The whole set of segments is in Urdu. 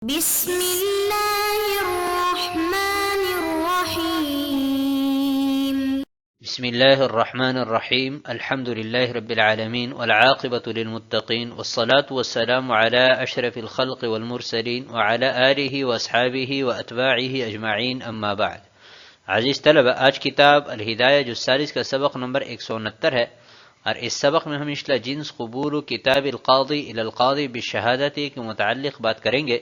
بسم الله الرحمن الرحيم. بسم الله الرحمن الرحيم. الحمد لله رب العالمين والعاقبة للمتقين والصلاة والسلام على أشرف الخلق والمرسلين وعلى آله وأصحابه وأتباعه أجمعين، أما بعد. عزیز طلبہ، آج کتاب الہدایہ جز 40 کا سبق نمبر 169 ہے، اور اس سبق میں ہم انشاءاللہ جنس قبول کتاب القاضی الی القاضی بالشہادتی کے متعلق بات کریں گے،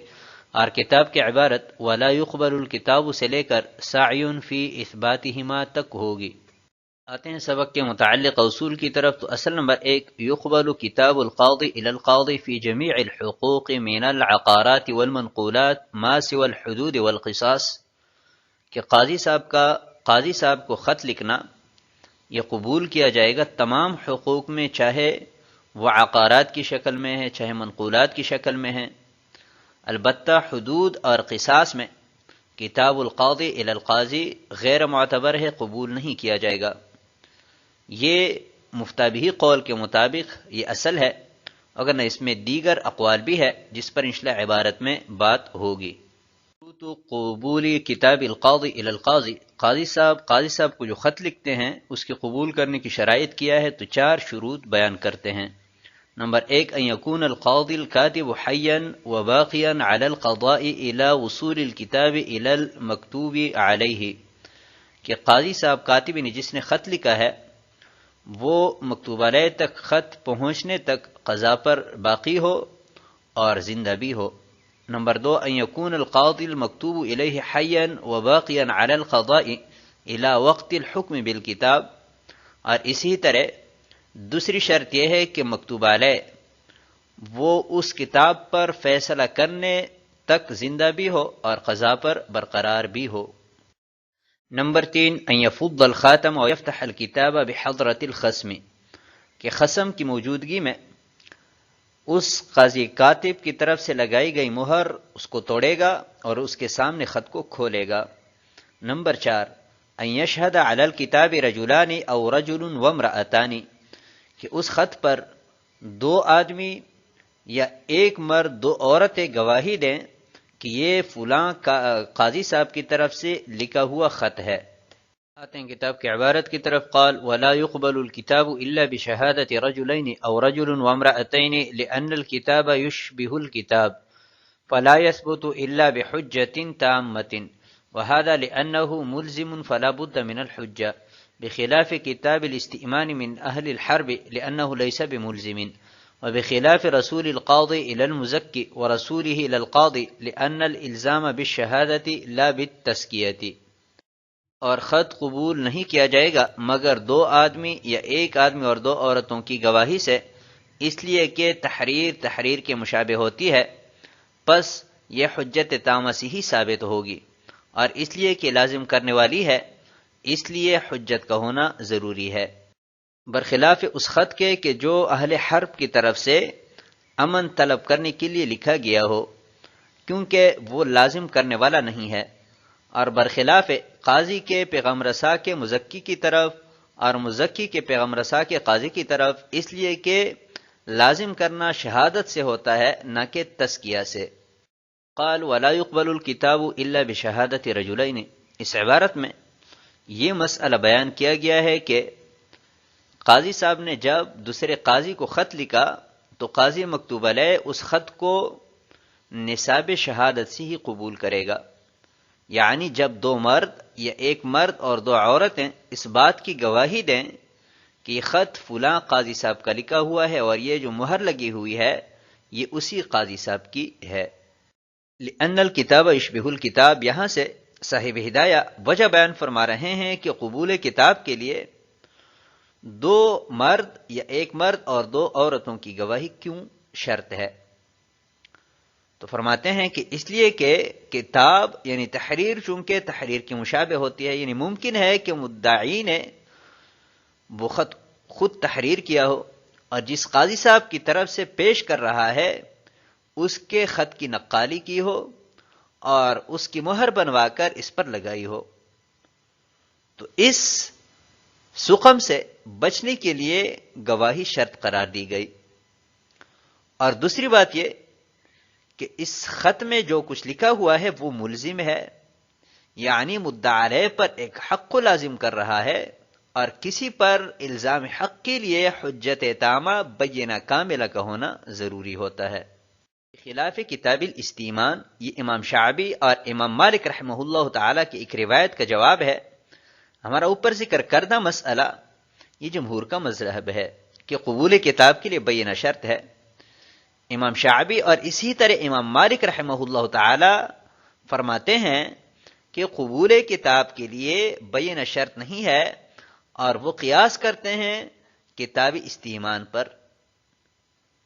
اور کتاب کی عبارت ولا يقبل الکتاب سے لے کر سعی فی اثباتہما تک ہوگی۔ آتے ہیں سبق کے متعلق اصول کی طرف۔ تو اصل نمبر 1، يقبل کتاب القاضی الی القاضی فی جمیع الحقوق من العقارات والمنقولات ما سوى الحدود والقصاص، کہ قاضی صاحب کو خط لکھنا یہ قبول کیا جائے گا تمام حقوق میں، چاہے وہ عقارات کی شکل میں ہے چاہے منقولات کی شکل میں ہے، البتہ حدود اور قصاص میں کتاب القاضی الی القاضی غیر معتبر ہے، قبول نہیں کیا جائے گا۔ یہ مفتابی قول کے مطابق یہ اصل ہے، اگر نہ اس میں دیگر اقوال بھی ہے جس پر انشاءاللہ عبارت میں بات ہوگی۔ تو قبول کتاب القاضی الی القاضی، قاضی صاحب کو جو خط لکھتے ہیں اس کے قبول کرنے کی شرائط کیا ہے، تو 4 شروط بیان کرتے ہیں۔ نمبر 1، ان یکون القاضی الکاتب حیا وباقیا علی القضاء الی وصول الکتاب الی المکتوب علیہ، کہ قاضی صاحب کاتب نے جس نے خط لکھا ہے وہ مکتوب علیہ تک خط پہنچنے تک قضا پر باقی ہو اور زندہ بھی ہو۔ نمبر 2، ان یکون القاضی المکتوب الیہ حیا وباقیا علی القضاء الی وقت الحکم بالکتاب، اور اسی طرح دوسری شرط یہ ہے کہ مکتوب علیہ وہ اس کتاب پر فیصلہ کرنے تک زندہ بھی ہو اور قضا پر برقرار بھی ہو۔ نمبر 3، ان یفض الخاتم ویفتح الکتاب بحضرۃ الخصم، کہ خصم کی موجودگی میں اس قاضی کاتب کی طرف سے لگائی گئی مہر اس کو توڑے گا اور اس کے سامنے خط کو کھولے گا۔ نمبر 4، ان یشہد علی الکتاب رجلان او رجل وامرأتان، کہ اس خط پر 2 آدمی یا 1 مرد 2 عورتیں گواہی دیں کہ یہ فلاں قاضی صاحب کی طرف سے لکھا ہوا خط ہے۔ آتے ہیں کتاب کی عبارت کی طرف۔ قال ولا يقبل الكتاب الا بشهادة رجلين او رجل وامرأتين لان الكتاب يشبه الكتاب فلا يثبت الا بحجة تامة، وهذا لانه ملزم فلا بد من الحجة، بخلاف كتاب الاستئمان من اهل الحرب لانه ليس بملزم، وبخلاف رسول القاضي الى المزكي ورسوله الى القاضي لان الالزام بالشهادة لا بالتزكية۔ اور خط قبول نہیں کیا جائے گا مگر 2 آدمی یا 1 آدمی اور 2 عورتوں کی گواہی سے، اس لیے کہ تحریر کے مشابہ ہوتی ہے، پس یہ حجت تامہ سے ہی ثابت ہوگی، اور اس لیے کہ لازم کرنے والی ہے، اس لیے حجت کا ہونا ضروری ہے، برخلاف اس خط کے کہ جو اہل حرب کی طرف سے امن طلب کرنے کے لیے لکھا گیا ہو، کیونکہ وہ لازم کرنے والا نہیں ہے، اور برخلاف قاضی کے پیغام رسا کے مزکی کی طرف اور مزکی کے پیغام رسا کے قاضی کی طرف، اس لیے کہ لازم کرنا شہادت سے ہوتا ہے نہ کہ تزکیہ سے۔ قال ولا يقبل الكتاب الا بشهادة رجلين، اس عبارت میں یہ مسئلہ بیان کیا گیا ہے کہ قاضی صاحب نے جب دوسرے قاضی کو خط لکھا تو قاضی مکتوب علیہ اس خط کو نصاب شہادت سے ہی قبول کرے گا، یعنی جب 2 مرد یا 1 مرد اور 2 عورتیں اس بات کی گواہی دیں کہ یہ خط فلاں قاضی صاحب کا لکھا ہوا ہے اور یہ جو مہر لگی ہوئی ہے یہ اسی قاضی صاحب کی ہے۔ لأن الکتاب یشبہ الکتاب، یہاں سے صاحب ہدایہ وجہ بیان فرما رہے ہیں کہ قبول کتاب کے لیے 2 مرد یا 1 مرد اور 2 عورتوں کی گواہی کیوں شرط ہے، تو فرماتے ہیں کہ اس لیے کہ کتاب یعنی تحریر چونکہ تحریر کی مشابہ ہوتی ہے، یعنی ممکن ہے کہ مدعی نے وہ خط خود تحریر کیا ہو اور جس قاضی صاحب کی طرف سے پیش کر رہا ہے اس کے خط کی نقالی کی ہو اور اس کی مہر بنوا کر اس پر لگائی ہو، تو اس سقم سے بچنے کے لیے گواہی شرط قرار دی گئی۔ اور دوسری بات یہ کہ اس خط میں جو کچھ لکھا ہوا ہے وہ ملزم ہے، یعنی مدعا علیہ پر ایک حق کو لازم کر رہا ہے، اور کسی پر الزام حق کے لیے حجت تامہ بینہ کاملہ کا ہونا ضروری ہوتا ہے۔ خلاف کتاب الاستیمان، یہ امام شعبی اور امام مالک رحمہ اللہ تعالی کی ایک روایت کا جواب ہے۔ ہمارا اوپر ذکر کردہ مسئلہ یہ جمہور کا مذہب ہے کہ قبول کتاب کے لیے بینہ شرط ہے۔ امام شعبی اور اسی طرح امام مالک رحمہ اللہ تعالی فرماتے ہیں کہ قبول کتاب کے لیے بینہ شرط نہیں ہے، اور وہ قیاس کرتے ہیں کتاب استیمان پر،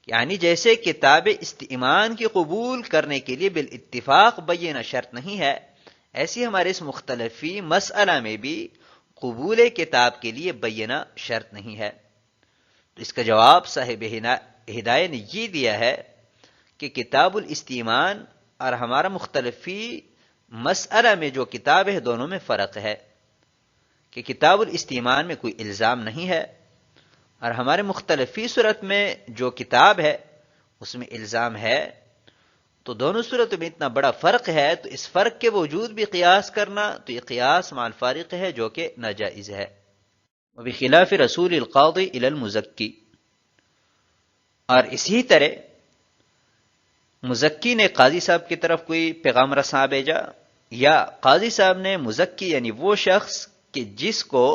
یعنی جیسے کتاب استیمان کی قبول کرنے کے لیے بالاتفاق بینہ شرط نہیں ہے، ایسی ہمارے اس مختلفی مسئلہ میں بھی قبول کتاب کے لیے بینہ شرط نہیں ہے۔ تو اس کا جواب صاحب ہدایہ نے یہ دیا ہے کہ کتاب الاستیمان اور ہمارا مختلفی مسئلہ میں جو کتاب ہے دونوں میں فرق ہے، کہ کتاب الاستیمان میں کوئی الزام نہیں ہے، اور ہمارے مختلفی صورت میں جو کتاب ہے اس میں الزام ہے۔ تو دونوں صورتوں میں اتنا بڑا فرق ہے، تو اس فرق کے وجود بھی قیاس کرنا تو یہ قیاس مع الفارق ہے جو کہ ناجائز ہے۔ وبخلاف رسول القاضی الی المزکی، اور اسی طرح مزکی نے قاضی صاحب کی طرف کوئی پیغام رساں بھیجا، یا قاضی صاحب نے مزکی یعنی وہ شخص کہ جس کو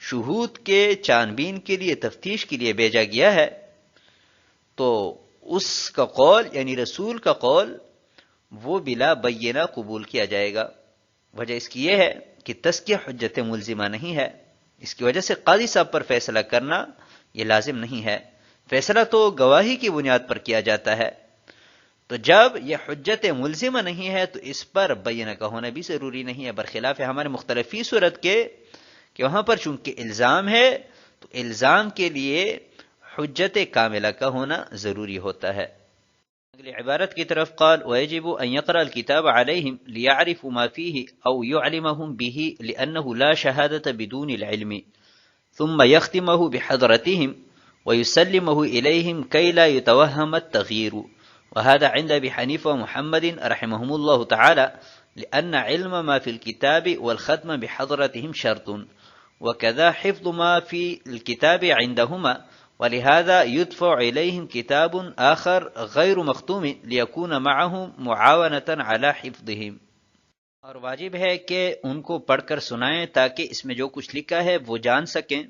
شہود کے چان بین کے لیے تفتیش کے لیے بھیجا گیا ہے، تو اس کا قول یعنی رسول کا قول وہ بلا بینہ قبول کیا جائے گا۔ وجہ اس کی یہ ہے کہ تزکیہ حجت ملزمہ نہیں ہے، اس کی وجہ سے قاضی صاحب پر فیصلہ کرنا یہ لازم نہیں ہے، فیصلہ تو گواہی کی بنیاد پر کیا جاتا ہے۔ تو جب یہ حجت ملزمہ نہیں ہے تو اس پر بینہ کا ہونا بھی ضروری نہیں ہے، برخلاف ہمارے مختلفی صورت کے کہ وہاں پر چونکہ الزام ہے تو الزام کے لیے حجت کاملہ کا ہونا ضروری ہوتا ہے۔ اگلی عبارت کی طرف قال وَيَجِبُ أَن يَقْرَأَ الْكِتَابَ عَلَيْهِمْ لِيَعْرِفُوا مَا فِيهِ أَوْ يُعْلِمَهُمْ بِهِ لِأَنَّهُ لَا شَهَادَةَ بِدُونِ الْعِلْمِ ثُمَّ يَخْتِمَهُ بِحَضْرَتِهِمْ وَيُسَلِّمَهُ إِلَيْهِمْ كَيْ لَا يُتَوَهَّمَ التَّغْيِيرُ، وهذا عند أبي حنيفة ومحمد رحمهم الله تعالى، لأن علم ما في الكتاب والختم بحضرتهم شرط، وكذا حفظ ما في الكتاب عندهما، ولهذا يدفع إليهم كتاب آخر غير مختوم ليكون معهم معاونة على حفظهم۔ اور واجب ہے کہ ان کو پڑھ کر سنائیں تاکہ اس میں جو کچھ لکھا ہے وہ جان سکیں،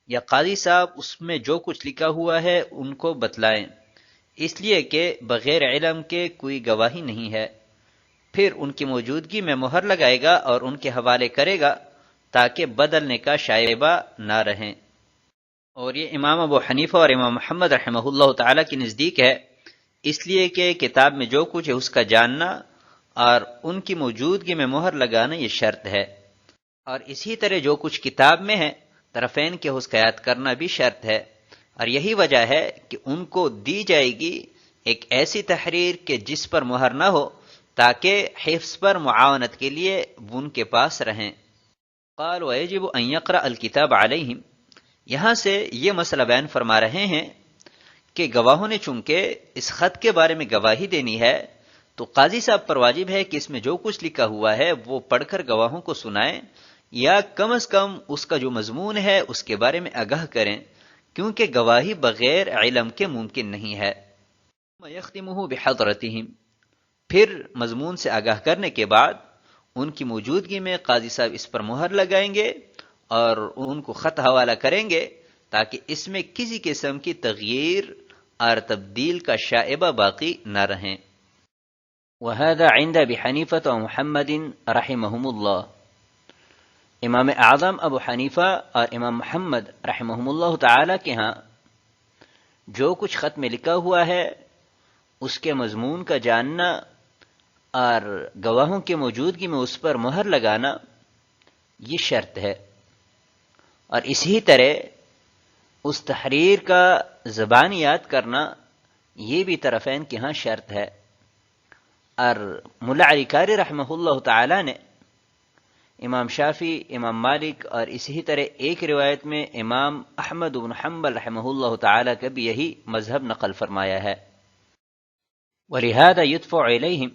یا قاضی صاحب اس میں جو کچھ لکھا ہوا ہے ان کو بتلائیں، اس لیے کہ بغیر علم کے کوئی گواہی نہیں ہے۔ پھر ان کی موجودگی میں مہر لگائے گا اور ان کے حوالے کرے گا تاکہ بدلنے کا شائبہ نہ رہیں۔ اور یہ امام ابو حنیفہ اور امام محمد رحمہ اللہ تعالیٰ کی نزدیک ہے، اس لیے کہ کتاب میں جو کچھ ہے اس کا جاننا اور ان کی موجودگی میں مہر لگانا یہ شرط ہے، اور اسی طرح جو کچھ کتاب میں ہے طرفین کے اس کا یاد کرنا بھی شرط ہے، اور یہی وجہ ہے کہ ان کو دی جائے گی ایک ایسی تحریر کہ جس پر مہر نہ ہو تاکہ حفظ پر معاونت کے لیے وہ ان کے پاس رہیں۔ قال وَيَجِبُ أَن يَقْرَأَ الْكِتَابَ عَلَيْهِمْ، یہاں سے یہ مسئلہ بیان فرما رہے ہیں کہ گواہوں نے چونکہ اس خط کے بارے میں گواہی دینی ہے تو قاضی صاحب پر واجب ہے کہ اس میں جو کچھ لکھا ہوا ہے وہ پڑھ کر گواہوں کو سنائیں، یا کم از کم اس کا جو مضمون ہے اس کے بارے میں آگاہ کریں، کیونکہ گواہی بغیر علم کے ممکن نہیں ہے۔ یختمہ بحضرتہم، پھر مضمون سے آگاہ کرنے کے بعد ان کی موجودگی میں قاضی صاحب اس پر مہر لگائیں گے اور ان کو خط حوالہ کریں گے تاکہ اس میں کسی قسم کی تغییر اور تبدیل کا شائبہ باقی نہ رہیں۔ وهذا عند ابی حنیفہ ومحمد رحمہم اللہ، امام اعظم ابو حنیفہ اور امام محمد رحمہم اللہ تعالی کے ہاں جو کچھ خط میں لکھا ہوا ہے اس کے مضمون کا جاننا اور گواہوں کی موجودگی میں اس پر مہر لگانا یہ شرط ہے، اور اسی طرح اس تحریر کا زبان یاد کرنا یہ بھی طرفین کے ہاں شرط ہے۔ اور ملا علی قاری رحمہ اللہ تعالی نے امام شافی، امام مالک اور اسی طرح ایک روایت میں امام احمد بن حنبل رحمہ اللہ تعالی کا بھی یہی مذہب نقل فرمایا ہے۔ ولہذا يدفع إليهم،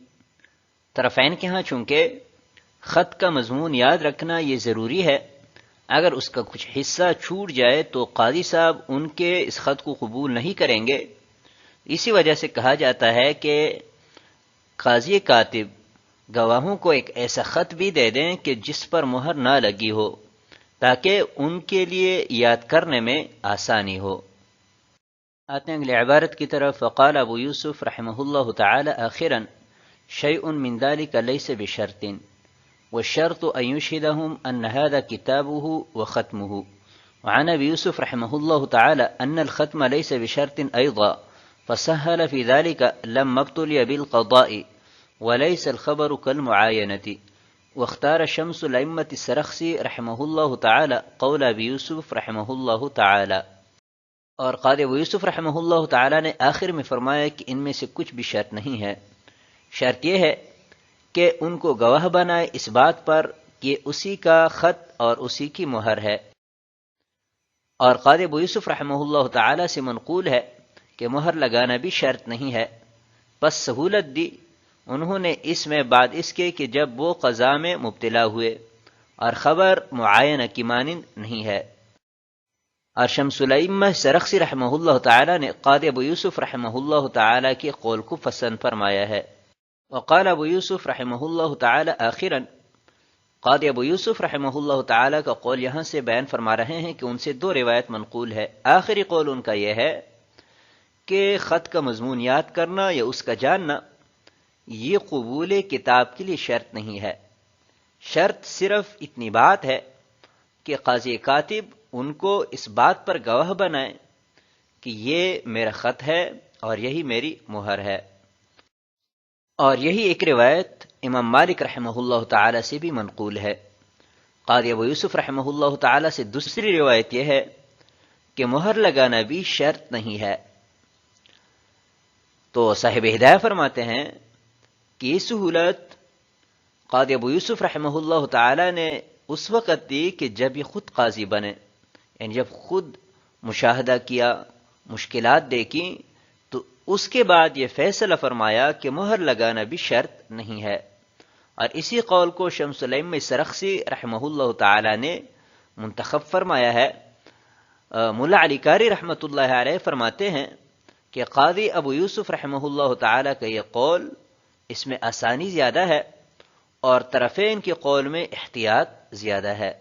طرفین کے ہاں چونکہ خط کا مضمون یاد رکھنا یہ ضروری ہے، اگر اس کا کچھ حصہ چھوٹ جائے تو قاضی صاحب ان کے اس خط کو قبول نہیں کریں گے۔ اسی وجہ سے کہا جاتا ہے کہ قاضی کاتب گواہوں کو ایک ایسا خط بھی دے دیں کہ جس پر مہر نہ لگی ہو، تاکہ ان کے لیے یاد کرنے میں آسانی ہو۔ آتے ہیں اگلی عبارت کی طرف۔ فقال ابو یوسف رحمہ اللہ تعالی آخرا شیء من ذلك ليس بشرط والشرط ان يشهدهم ان هذا كتابه وختمه، وعن ابي يوسف رحمه الله تعالى ان الختم ليس بشرط ايضا، فسهل في ذلك لما ابتلي بالقضاء وليس الخبر كالمعاينة، واختار شمس الأئمة السرخسی رحمہ اللہ تعالی قول ابی یوسف رحمہ اللہ تعالی۔ اور قاضی ابو یوسف رحمہ اللہ تعالی نے آخر میں فرمایا کہ ان میں سے کچھ بھی شرط نہیں ہے، شرط یہ ہے کہ ان کو گواہ بنائے اس بات پر کہ اسی کا خط اور اسی کی مہر ہے۔ اور قاضی ابو یوسف رحمہ اللہ تعالی سے منقول ہے کہ مہر لگانا بھی شرط نہیں ہے، پس سہولت دی انہوں نے اس میں بعد اس کے کہ جب وہ قضاء میں مبتلا ہوئے، اور خبر معینہ کی مانند نہیں ہے۔ اور شمس الائمہ سرخسی رحمہ اللہ تعالی نے قاضی ابو یوسف رحمہ اللہ تعالی کے قول کو پسند فرمایا ہے۔ وقال ابو یوسف رحمہ اللہ تعالی آخرا، قاضی ابو یوسف رحمہ اللہ تعالی کا قول یہاں سے بیان فرما رہے ہیں کہ ان سے دو روایت منقول ہے۔ آخری قول ان کا یہ ہے کہ خط کا مضمون یاد کرنا یا اس کا جاننا یہ قبول کتاب کے لیے شرط نہیں ہے، شرط صرف اتنی بات ہے کہ قاضی کاتب ان کو اس بات پر گواہ بنائے کہ یہ میرا خط ہے اور یہی میری مہر ہے۔ اور یہی ایک روایت امام مالک رحمہ اللہ تعالی سے بھی منقول ہے۔ قاضی ابو یوسف رحمہ اللہ تعالی سے دوسری روایت یہ ہے کہ مہر لگانا بھی شرط نہیں ہے۔ تو صاحب ہدایہ فرماتے ہیں کہ یہ سہولت قاضی ابو یوسف رحمہ اللہ تعالی نے اس وقت دی کہ جب یہ خود قاضی بنے، یعنی جب خود مشاہدہ کیا، مشکلات دیکھی، تو اس کے بعد یہ فیصلہ فرمایا کہ مہر لگانا بھی شرط نہیں ہے۔ اور اسی قول کو شمس الائمہ سرخسی رحمہ اللہ تعالی نے منتخب فرمایا ہے۔ ملا علی قاری رحمۃ اللہ علیہ فرماتے ہیں کہ قاضی ابو یوسف رحمہ اللہ تعالی کا یہ قول اس میں آسانی زیادہ ہے اور طرفین کے قول میں احتیاط زیادہ ہے۔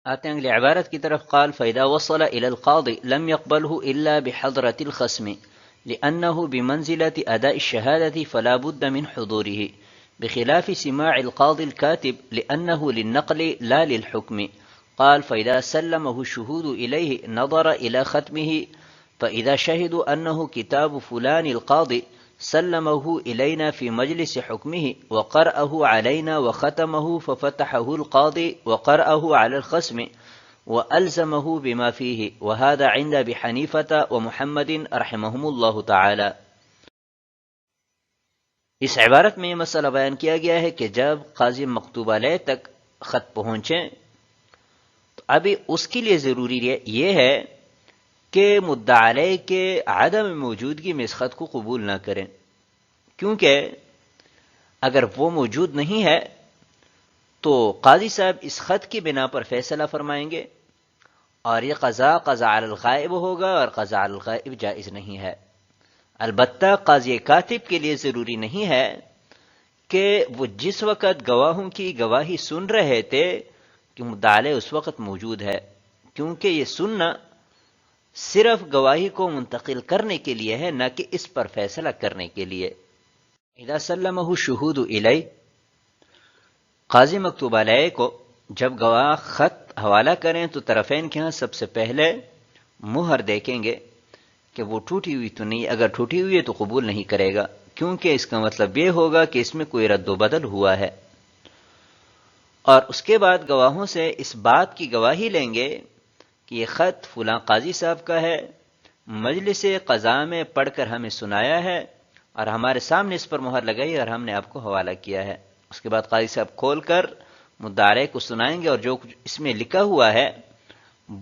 آتے ہیں اگلی عبارت کی طرف۔ قال فإذا وصل إلى القاضي لم يقبله إلا بحضرة الخصم لأنه بمنزلة أداء الشهادة فلا بد من حضوره، بخلاف سماع القاضي الكاتب لأنه للنقل لا للحكم۔ قال فإذا سلمه الشهود إليه نظر إلى ختمه، فإذا شهدوا أنه كتاب فلان القاضي سلمه إلينا في مجلس حكمه وقرأه علينا وختمه، ففتحه القاضي وقرأه على الخصم وألزمه بما فيه، وهذا عند أبي حنيفة ومحمد رحمهم الله تعالى۔ اس عبارت میں یہ مسئلہ بیان کیا گیا ہے کہ جب قاضی مکتوب علیہ تک خط پہنچے تو ابھی اس کے لیے ضروری یہ ہے کہ مدعا علیہ کے عدم موجودگی میں اس خط کو قبول نہ کریں، کیونکہ اگر وہ موجود نہیں ہے تو قاضی صاحب اس خط کی بنا پر فیصلہ فرمائیں گے، اور یہ قضا علی الغائب ہوگا، اور قضا علی الغائب جائز نہیں ہے۔ البتہ قاضی کاتب کے لیے ضروری نہیں ہے کہ وہ جس وقت گواہوں کی گواہی سن رہے تھے کہ مدعا علیہ اس وقت موجود ہے، کیونکہ یہ سننا صرف گواہی کو منتقل کرنے کے لیے ہے، نہ کہ اس پر فیصلہ کرنے کے لیے۔ اذا سلمہ الشہود الی، قاضی مکتوب علیہ کو جب گواہ خط حوالہ کریں تو طرفین کے ہاں سب سے پہلے مہر دیکھیں گے کہ وہ ٹوٹی ہوئی تو نہیں، اگر ٹوٹی ہوئی ہے تو قبول نہیں کرے گا، کیونکہ اس کا مطلب یہ ہوگا کہ اس میں کوئی رد و بدل ہوا ہے۔ اور اس کے بعد گواہوں سے اس بات کی گواہی لیں گے کہ یہ خط فلاں قاضی صاحب کا ہے، مجلس قضاء میں پڑھ کر ہمیں سنایا ہے اور ہمارے سامنے اس پر مہر لگائی اور ہم نے آپ کو حوالہ کیا ہے۔ اس کے بعد قاضی صاحب کھول کر مدعا علیہ کو سنائیں گے، اور جو کچھ اس میں لکھا ہوا ہے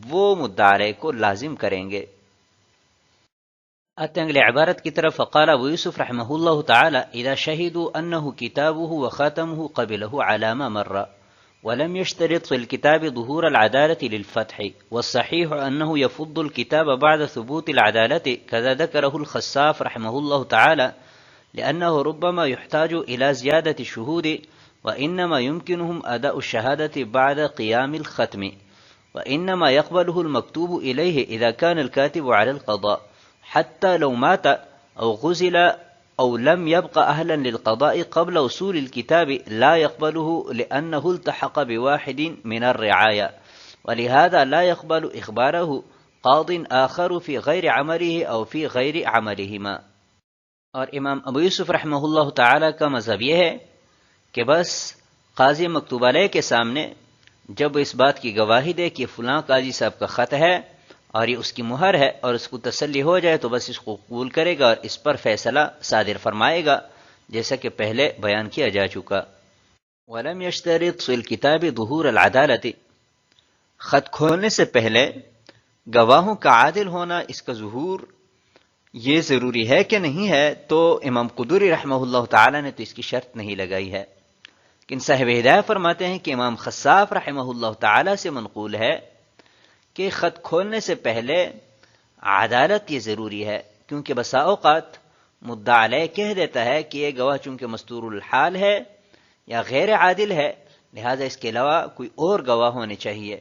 وہ مدعا علیہ کو لازم کریں گے۔ آتے ہیں اگلے عبارت کی طرف. فقال ابو یوسف رحمہ اللہ تعالی اذا شهدوا انه كتابه وخاتمه قبله على ما مر ولم يشترط في الكتاب ظهور العدالة للفتح والصحيح أنه يفض الكتاب بعد ثبوت العدالة كذا ذكره الخساف رحمه الله تعالى لأنه ربما يحتاج إلى زيادة الشهود وإنما يمكنهم أداء الشهادة بعد قيام الختم وإنما يقبله المكتوب إليه إذا كان الكاتب على القضاء حتى لو مات أو غزل أو لم يبق أهلا للقضاء قبل وصول الكتاب لا يقبله لأنه التحق بواحد من الرعاية ولهذا لا يقبل إخباره قاض آخر في غير عمله أو في غير عملهما. اور امام ابو یوسف رحمہ اللہ تعالی کا مذہب یہ ہے کہ بس قاضی مکتوب علیہ کے سامنے جب اس بات کی گواہی دے کہ فلاں قاضی صاحب کا خط ہے اور یہ اس کی مہر ہے اور اس کو تسلی ہو جائے تو بس اس کو قبول کرے گا اور اس پر فیصلہ صادر فرمائے گا، جیسا کہ پہلے بیان کیا جا چکا. وَلَمْ يَشْتَرِطْ فِي الْكِتَابِ ظُهُورَ الْعَدَالَةِ، خط کھولنے سے پہلے گواہوں کا عادل ہونا، اس کا ظہور یہ ضروری ہے کہ نہیں ہے؟ تو امام قدوری رحمہ اللہ تعالی نے تو اس کی شرط نہیں لگائی ہے، لیکن صاحب ہدایہ فرماتے ہیں کہ امام خصاف رحمہ اللہ تعالی سے منقول ہے کہ خط کھولنے سے پہلے عدالت یہ ضروری ہے، کیونکہ بسا اوقات مدعا علیہ کہہ دیتا ہے کہ یہ گواہ چونکہ مستور الحال ہے یا غیر عادل ہے، لہذا اس کے علاوہ کوئی اور گواہ ہونے چاہیے.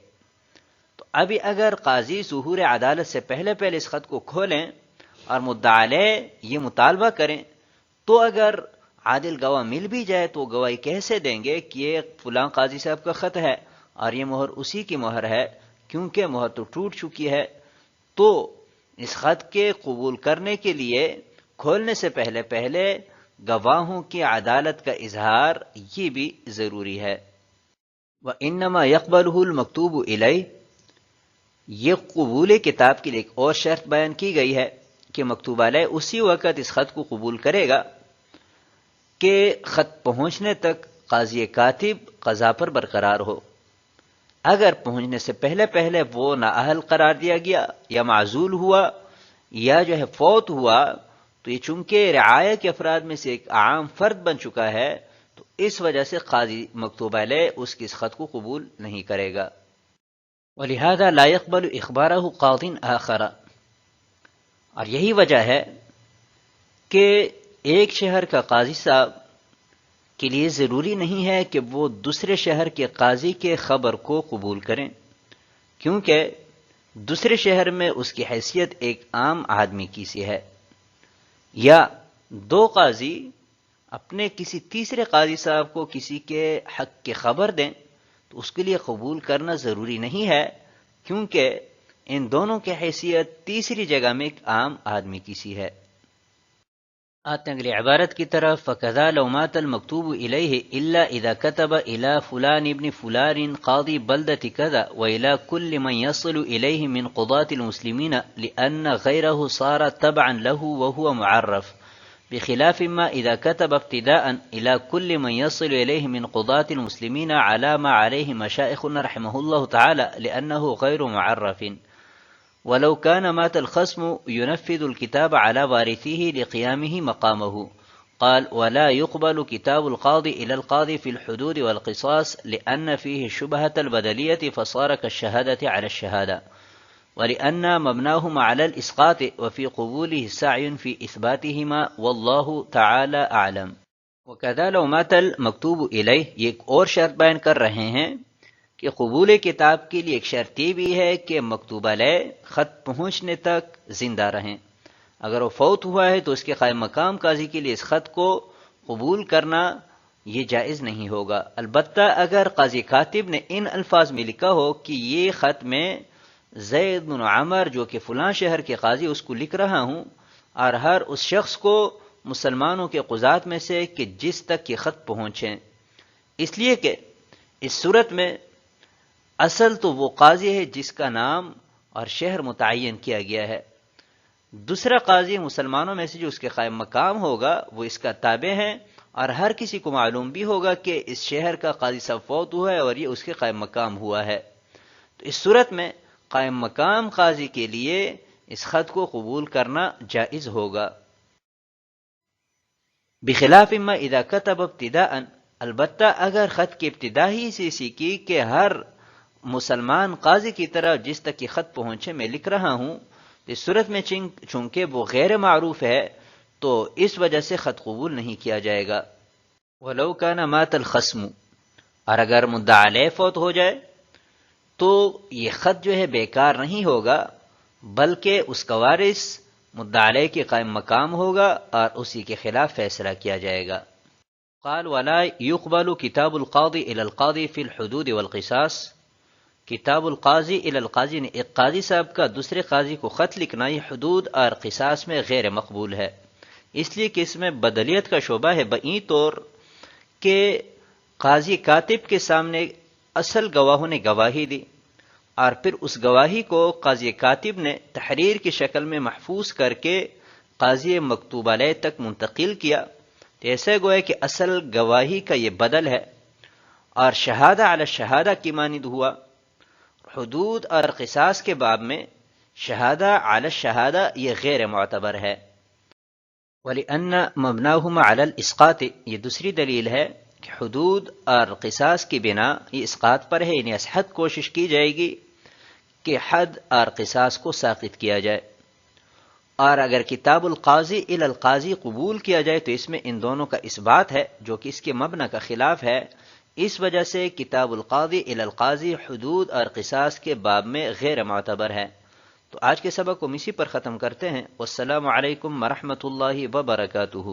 تو ابھی اگر قاضی ظہور عدالت سے پہلے اس خط کو کھولیں اور مدعا علیہ یہ مطالبہ کریں تو اگر عادل گواہ مل بھی جائے تو گواہی کیسے دیں گے کہ یہ فلاں قاضی صاحب کا خط ہے اور یہ مہر اسی کی مہر ہے، کیونکہ مہر تو ٹوٹ چکی ہے. تو اس خط کے قبول کرنے کے لیے کھولنے سے پہلے گواہوں کی عدالت کا اظہار یہ بھی ضروری ہے. وَإِنَّمَا يَقْبَلُهُ الْمَكْتُوبُ إِلَيْهِ، یہ قبول کتاب کے لیے ایک اور شرط بیان کی گئی ہے کہ مکتوب علیہ اسی وقت اس خط کو قبول کرے گا کہ خط پہنچنے تک قاضی کاتب قضا پر برقرار ہو. اگر پہنچنے سے پہلے وہ نااہل قرار دیا گیا یا معزول ہوا یا جو ہے فوت ہوا تو یہ چونکہ رعایا کے افراد میں سے ایک عام فرد بن چکا ہے تو اس وجہ سے قاضی مکتوب علیہ اس کی اس خط کو قبول نہیں کرے گا. وَلِهَذَا لَا يَقْبَلُ إِخْبَارَهُ قَاضٍ آخَرَ، اور یہی وجہ ہے کہ ایک شہر کا قاضی صاحب کے لیے ضروری نہیں ہے کہ وہ دوسرے شہر کے قاضی کے خبر کو قبول کریں، کیونکہ دوسرے شہر میں اس کی حیثیت ایک عام آدمی کی سی ہے. یا دو قاضی اپنے کسی تیسرے قاضی صاحب کو کسی کے حق کی خبر دیں تو اس کے لیے قبول کرنا ضروری نہیں ہے، کیونکہ ان دونوں کی حیثیت تیسری جگہ میں ایک عام آدمی کی سی ہے. آتے ہیں اگلی عبارت کی طرف. فَكَذَا لَوْ مَاتَ الْمَكْتُوبُ إِلَيْهِ إِلَّا إِذَا كَتَبَ إِلَى فُلَانِ ابْنِ فُلَانٍ قَاضِي بَلْدَةِ كَذَا وَإِلَى كُلِّ مَنْ يَصِلُ إِلَيْهِ مِنْ قُضَاةِ الْمُسْلِمِينَ لِأَنَّ غَيْرَهُ صَارَ تَبْعًا لَهُ وَهُوَ مُعَرَّفٌ بخلاف ما إذا كتب ابتداء إلى كل من يصل إليه من قضاة المسلمين على ما عليه مشائخنا رحمه الله تعالى لأنه غير معرف، ولو كان مات الخصم ينفذ الكتاب على وارثيه لقيامه مقامه. قال ولا يقبل كتاب القاضي إلى القاضي في الحدود والقصاص لأن فيه شبهة البدلية فصار كالشهادة على الشهادة، ولأن مبناهما على الإسقاط وفي قبوله سعي في إثباتهما والله تعالى أعلم. وكذا لو مات المكتوب إليه، یہ ایک اور شرط بیان کر رہے ہیں کہ قبول کتاب کے لیے ایک شرط یہ بھی ہے کہ مکتوب علیہ خط پہنچنے تک زندہ رہیں. اگر وہ فوت ہوا ہے تو اس کے قائم مقام قاضی کے لیے اس خط کو قبول کرنا یہ جائز نہیں ہوگا. البتہ اگر قاضی کاتب نے ان الفاظ میں لکھا ہو کہ یہ خط میں زید بن عمر جو کہ فلاں شہر کے قاضی اس کو لکھ رہا ہوں، اور ہر اس شخص کو مسلمانوں کے قضات میں سے کہ جس تک یہ خط پہنچیں، اس لیے کہ اس صورت میں اصل تو وہ قاضی ہے جس کا نام اور شہر متعین کیا گیا ہے، دوسرا قاضی مسلمانوں میں سے جو اس کے قائم مقام ہوگا وہ اس کا تابع ہے، اور ہر کسی کو معلوم بھی ہوگا کہ اس شہر کا قاضی صاحب فوت ہوا ہے اور یہ اس کے قائم مقام ہوا ہے. تو اس صورت میں قائم مقام قاضی کے لیے اس خط کو قبول کرنا جائز ہوگا۔ بخلاف ما اذا كتب ابتداء، البتہ اگر خط کی ابتدا ہی سے اسی کی کہ ہر مسلمان قاضی کی طرح جس تک یہ خط پہنچے میں لکھ رہا ہوں، اس صورت میں چونکہ وہ غیر معروف ہے تو اس وجہ سے خط قبول نہیں کیا جائے گا۔ ولو كان مات الخصم، اور اگر مدعا علیہ فوت ہو جائے تو یہ خط جو ہے بیکار نہیں ہوگا، بلکہ اس کا وارث مدعا علیہ کے قائم مقام ہوگا اور اسی کے خلاف فیصلہ کیا جائے گا۔ قال ولا يقبل كتاب القاضي الى القاضي في الحدود والقصاص، کتاب القاضی الی القاضی نے ایک قاضی صاحب کا دوسرے قاضی کو خط لکھنا یہ حدود اور قصاص میں غیر مقبول ہے، اس لیے کہ اس میں بدلیت کا شعبہ ہے، بئیں طور کہ قاضی کاتب کے سامنے اصل گواہوں نے گواہی دی اور پھر اس گواہی کو قاضی کاتب نے تحریر کی شکل میں محفوظ کر کے قاضی مکتوب علیہ تک منتقل کیا، تو ایسے گویا کہ اصل گواہی کا یہ بدل ہے اور شہادہ علی شہادہ کی مانند ہوا۔ حدود اور قصاص کے باب میں شہادہ علی الشہادہ یہ غیر معتبر ہے۔ وَلِأَنَّ مَبْنَاهُمَا عَلَى الْإِسْقَاطِ، یہ دوسری دلیل ہے کہ حدود اور قصاص کی بنا یہ اسقاط پر ہے، یعنی حد کوشش کی جائے گی کہ حد اور قصاص کو ساقط کیا جائے، اور اگر کتاب القاضی الی القاضی قبول کیا جائے تو اس میں ان دونوں کا اثبات ہے جو کہ اس کے مبنی کا خلاف ہے، اس وجہ سے کتاب القاضی الی القاضی حدود اور قصاص کے باب میں غیر معتبر ہے۔ تو آج کے سبق کو اسی پر ختم کرتے ہیں۔ والسلام علیکم ورحمۃ اللہ وبرکاتہ۔